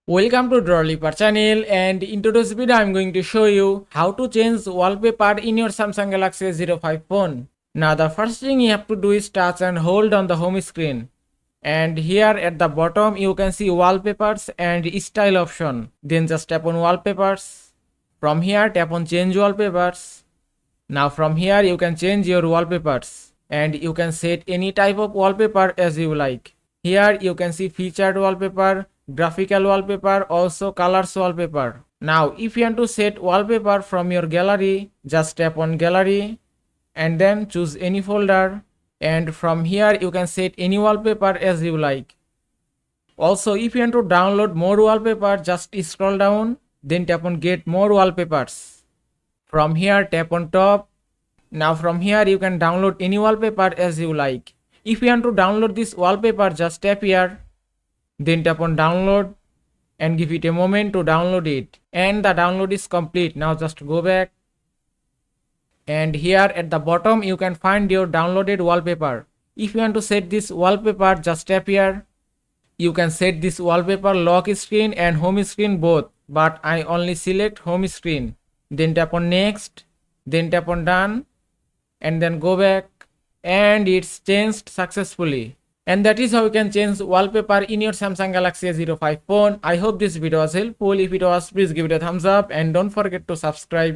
Welcome to Wallpaper channel, and in today's video I'm going to show you how to change wallpaper in your Samsung Galaxy A05 phone. Now the first thing you have to do is touch and hold on the home screen. And here at the bottom you can see wallpapers and style option. Then just tap on wallpapers. From here tap on change wallpapers. Now from here you can change your wallpapers and you can set any type of wallpaper as you like. Here you can see featured wallpaper, graphical wallpaper, also colors wallpaper. Now if you want to set wallpaper from your gallery, just tap on gallery and then choose any folder, and from here you can set any wallpaper as you like. Also if you want to download more wallpaper, just scroll down, then tap on get more wallpapers. From here tap on top. Now from here you can download any wallpaper as you like. If you want to download this wallpaper, just tap here, then tap on download and give it a moment to download it. And the download is complete. Now just go back. And here at the bottom you can find your downloaded wallpaper. If you want to set this wallpaper, just tap here. You can set this wallpaper lock screen and home screen both, but I only select home screen. Then tap on next, then tap on done, and then go back, and it's changed successfully. And that is how you can change wallpaper in your Samsung Galaxy A05 phone. I hope this video was helpful. If it was, please give it a thumbs up and don't forget to subscribe.